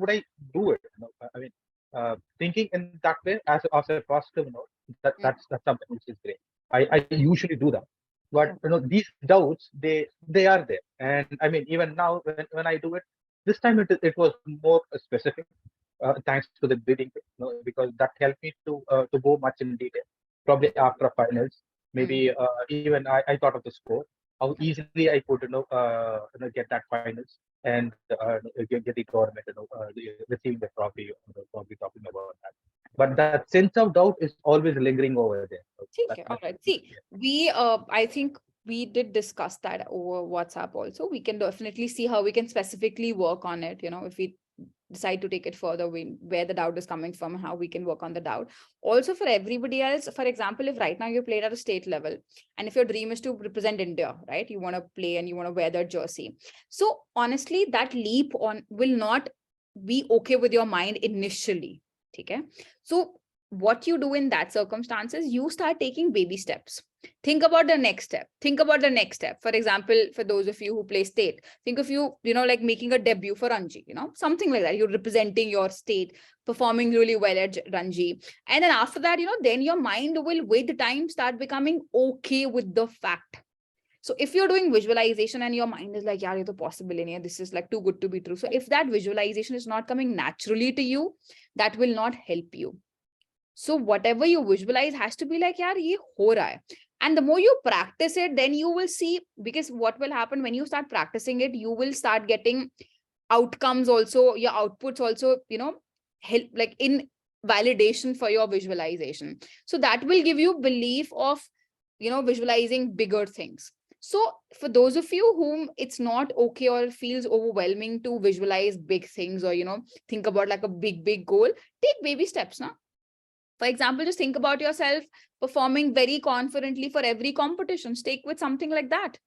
do it? I mean, thinking in that way as a positive note, that's something which is great. I usually do that. But these doubts, they are there. And I mean, even now when I do it, this time it was more specific, thanks to the breathing, because that helped me to go much in detail. Probably after finals, maybe even I thought of the score, how easily I could get that finals and get the tournament, receiving the trophy, probably talking about that. But that sense of doubt is always lingering over there. Okay, all right. See, we I think we did discuss that over WhatsApp also. We can definitely see how we can specifically work on it, if we decide to take it further, where the doubt is coming from, how we can work on the doubt. Also for everybody else, for example, if right now you played at a state level, and if your dream is to represent India, right, you want to play and you want to wear that jersey. So honestly, that leap on will not be okay with your mind initially. Okay. So what you do in that circumstances, you start taking baby steps. Think about the next step. Think about the next step. For example, for those of you who play state, think of you, like making a debut for Ranji, something like that. You're representing your state, performing really well at Ranji. And then after that, then your mind will with time start becoming okay with the fact. So if you're doing visualization and your mind is like, yeah, it's possible in here, this is like too good to be true. So if that visualization is not coming naturally to you, that will not help you. So whatever you visualize has to be like, yaar, ye ho raha hai. And the more you practice it, then you will see, because what will happen when you start practicing it, you will start getting outcomes also, your outputs also, help like in validation for your visualization. So that will give you belief of, visualizing bigger things. So for those of you whom it's not okay or feels overwhelming to visualize big things or, think about like a big goal, take baby steps now. For example, just think about yourself performing very confidently for every competition. Stick with something like that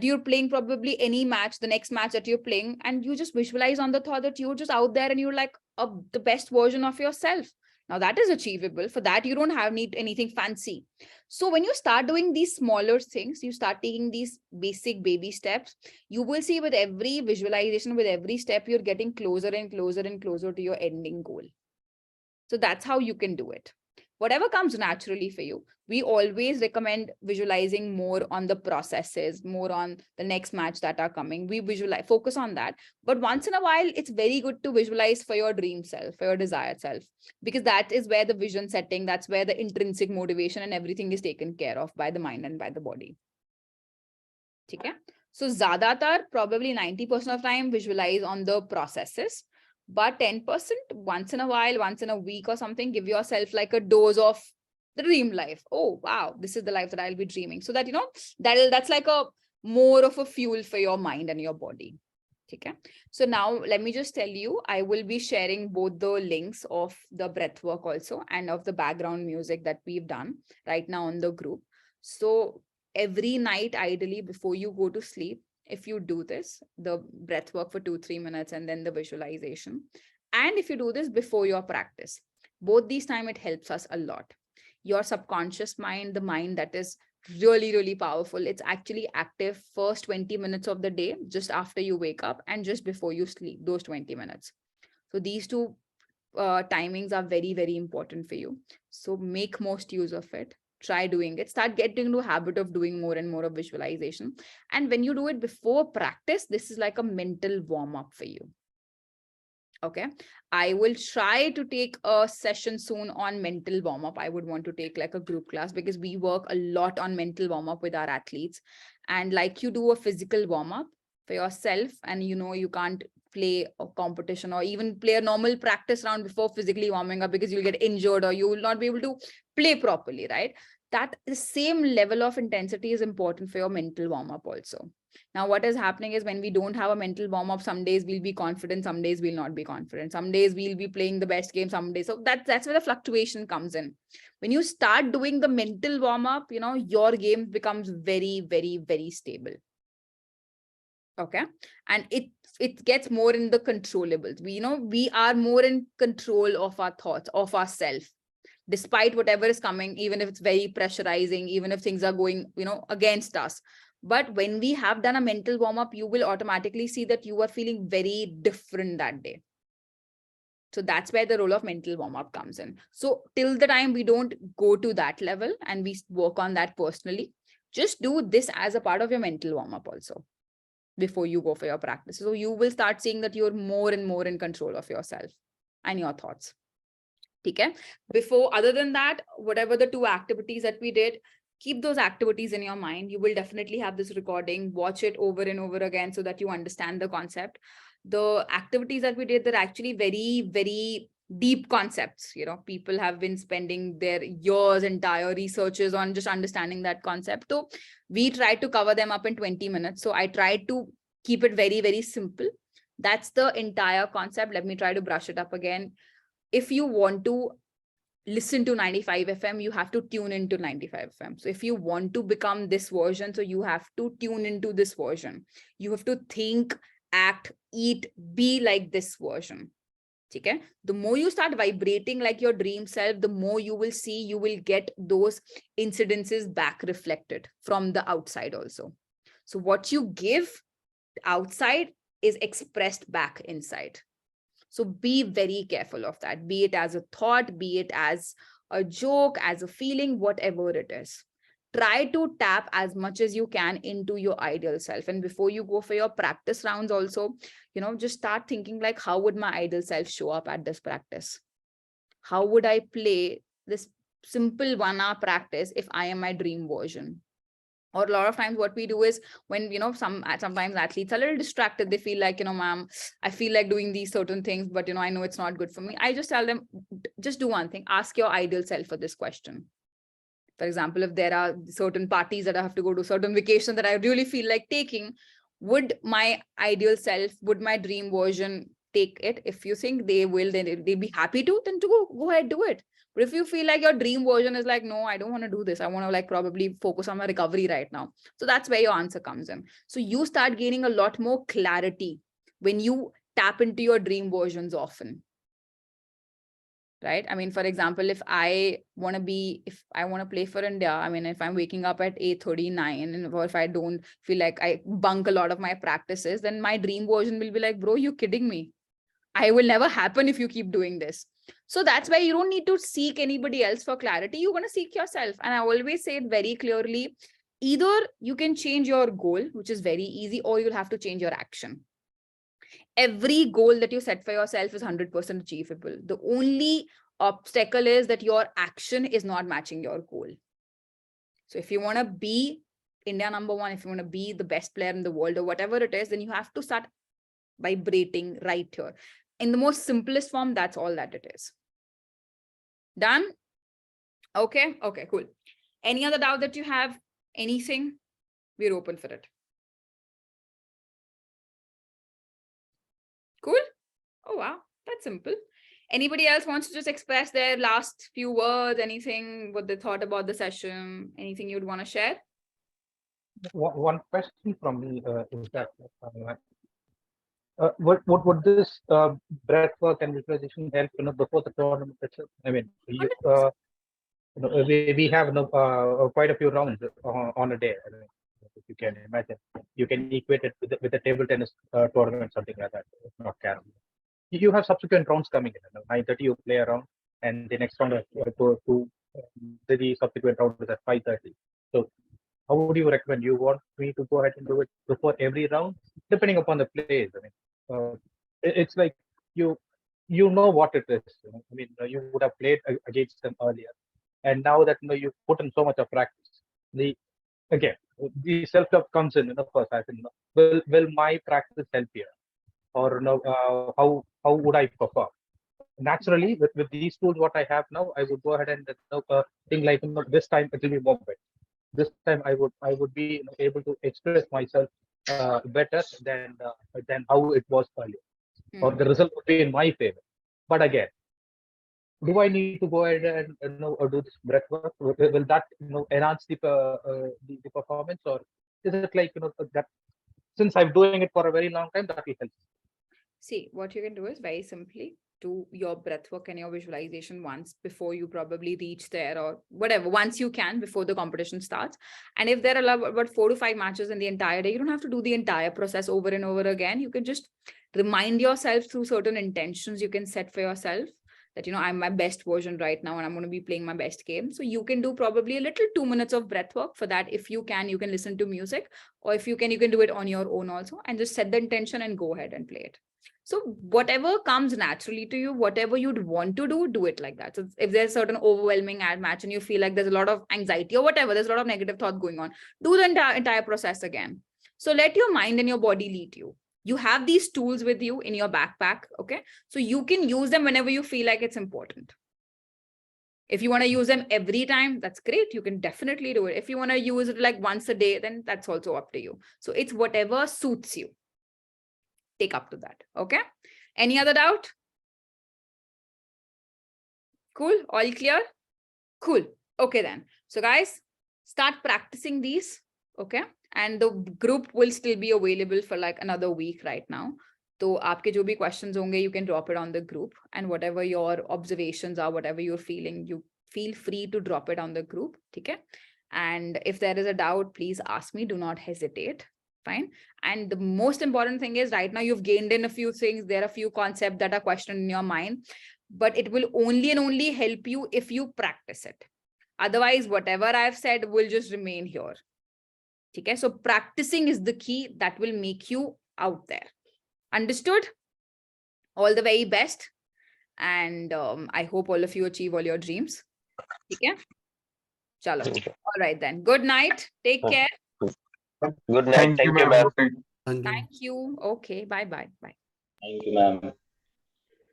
you're playing probably any match, the next match that you're playing, and you just visualize on the thought that you're just out there and you're like the best version of yourself. Now that is achievable. For that, you don't need anything fancy. So when you start doing these smaller things, you start taking these basic baby steps, you will see with every visualization, with every step, you're getting closer and closer and closer to your ending goal. So that's how you can do it. Whatever comes naturally for you. We always recommend visualizing more on the processes, more on the next match that are coming. We focus on that. But once in a while, it's very good to visualize for your dream self, for your desired self, because that is where the vision setting, that's where the intrinsic motivation and everything is taken care of by the mind and by the body. Okay? So Zadatar, probably 90% of time, visualize on the processes. But 10% once in a while, once in a week or something, give yourself like a dose of the dream life. Oh, wow, this is the life that I'll be dreaming. So that, that's like a more of a fuel for your mind and your body. Okay. So now let me just tell you, I will be sharing both the links of the breath work also and of the background music that we've done right now on the group. So every night, ideally, before you go to sleep, if you do this, the breath work for 2-3 minutes and then the visualization, and if you do this before your practice, both these time, it helps us a lot. Your subconscious mind, the mind that is really, really powerful, it's actually active first 20 minutes of the day, just after you wake up and just before you sleep, those 20 minutes. So these two timings are very, very important for you. So make most use of it. Try doing it. Start getting into a habit of doing more and more of visualization. And when you do it before practice, this is like a mental warm-up for you. Okay. I will try to take a session soon on mental warm-up. I would want to take like a group class because we work a lot on mental warm-up with our athletes. And like you do a physical warm-up for yourself, and you can't play a competition or even play a normal practice round before physically warming up because you'll get injured or you will not be able to play properly, right? That the same level of intensity is important for your mental warm-up also. Now, what is happening is when we don't have a mental warm-up, some days we'll be confident, some days we'll not be confident. Some days we'll be playing the best game, some days. So that's where the fluctuation comes in. When you start doing the mental warm-up, your game becomes very, very, very stable. Okay. And it gets more in the controllables. We are more in control of our thoughts, of ourselves, despite whatever is coming, even if it's very pressurizing, even if things are going, against us. But when we have done a mental warm-up, you will automatically see that you are feeling very different that day. So that's where the role of mental warm-up comes in. So till the time we don't go to that level and we work on that personally, just do this as a part of your mental warm-up also before you go for your practice. So you will start seeing that you're more and more in control of yourself and your thoughts. Okay. Before, other than that, whatever the 2 activities that we did, keep those activities in your mind. You will definitely have this recording, watch it over and over again so that you understand the concept. The activities that we did, they're actually very, very deep concepts. You know, people have been spending their years, entire researches on just understanding that concept. So we tried to cover them up in 20 minutes. So I tried to keep it very, very simple. That's the entire concept. Let me try to brush it up again. If you want to listen to 95 FM, you have to tune into 95 FM. So if you want to become this version, so you have to tune into this version. You have to think, act, eat, be like this version. Okay? The more you start vibrating like your dream self, the more you will see, you will get those incidences back reflected from the outside also. So what you give outside is expressed back inside. So be very careful of that, be it as a thought, be it as a joke, as a feeling, whatever it is. Try to tap as much as you can into your ideal self. And before you go for your practice rounds also, you know, just start thinking like, how would my ideal self show up at this practice? How would I play this simple 1-hour practice if I am my dream version? Or a lot of times what we do is when, you know, sometimes athletes are a little distracted. They feel like, you know, ma'am, I feel like doing these certain things, but, you know, I know it's not good for me. I just tell them, just do one thing. Ask your ideal self for this question. For example, if there are certain parties that I have to go to, certain vacation that I really feel like taking, would my ideal self, would my dream version take it? If you think they will, then they'll be happy to, then to go ahead, do it. But if you feel like your dream version is like, no, I don't want to do this. I want to like probably focus on my recovery right now. So that's where your answer comes in. So you start gaining a lot more clarity when you tap into your dream versions often. Right? I mean, for example, if I want to play for India, I mean, if I'm waking up at 8:39 or if I don't feel like I bunk a lot of my practices, then my dream version will be like, bro, you kidding me? I will never happen if you keep doing this. So that's why you don't need to seek anybody else for clarity. You're going to seek yourself. And I always say it very clearly, either you can change your goal, which is very easy, or you'll have to change your action. Every goal that you set for yourself is 100% achievable. The only obstacle is that your action is not matching your goal. So if you want to be India #1, if you want to be the best player in the world or whatever it is, then you have to start vibrating right here. In the most simplest form, that's all that it is. Done? Okay, cool. Any other doubt that you have? Anything? We're open for it. Cool? Oh, wow. That's simple. Anybody else wants to just express their last few words, anything, what they thought about the session, anything you'd want to share? One question from me is that what would this breath work and visualization help, you know, before the tournament itself? I mean, you know, we have quite a few rounds on a day. I mean, if you can imagine, you can equate it with a table tennis tournament, something like that. Not carom. You have subsequent rounds coming in. You know, 9:30 you play a round, and the next round the subsequent round is at 5:30. So how would you recommend? You want me to go ahead and do it before every round, depending upon the plays? I mean, it's like you know what it is. You know? I mean, you would have played against them earlier, and now that, you know, you put in so much of practice, the self-doubt comes in. You know, first, I think, you know, will my practice help here, or, you know, how would I perform? Naturally, with these tools, what I have now, I would go ahead and think like, you know, this time it will be more better. This time I would be, you know, able to express myself better than how it was earlier, or the result would be in my favor. But again, do I need to go ahead and, you know, or do this breath work? Will that, you know, enhance the performance, or is it like, you know, that since I'm doing it for a very long time, that will help? See, what you can do is very simply do your breath work and your visualization once before you probably reach there, or whatever, once you can before the competition starts. And if there are about 4 to 5 matches in the entire day, you don't have to do the entire process over and over again. You can just remind yourself through certain intentions you can set for yourself that, I'm my best version right now and I'm going to be playing my best game. So you can do probably a little 2 minutes of breath work. For that, if you can listen to music, or if you can do it on your own also, and just set the intention and go ahead and play it. So whatever comes naturally to you, whatever you'd want to do it like that. So if there's certain overwhelming ad match and you feel like there's a lot of anxiety or whatever, there's a lot of negative thoughts going on, do the entire process again. So let your mind and your body lead you. You have these tools with you in your backpack, okay? So you can use them whenever you feel like it's important. If you want to use them every time, that's great. You can definitely do it. If you want to use it like once a day, then that's also up to you. So it's whatever suits you. Take up to that, okay? Any other doubt? Cool, all clear? Cool, okay then. So guys, start practicing these, okay? And the group will still be available for like another week right now. So aapke jo bhi questions honge, you can drop it on the group, and whatever your observations are, whatever you're feeling, you feel free to drop it on the group, okay? And if there is a doubt, please ask me, do not hesitate. Fine. And the most important thing is right now you've gained in a few things. There are a few concepts that are questioned in your mind, but it will only and only help you if you practice it. Otherwise, whatever I've said will just remain here. Okay, so practicing is the key that will make you out there. Understood? All the very best. And I hope all of you achieve all your dreams. Okay? Chalo. All right then. Good night. Take care. Good night. Thank you, ma'am. Thank you. Thank you. Okay. Bye. Thank you, ma'am.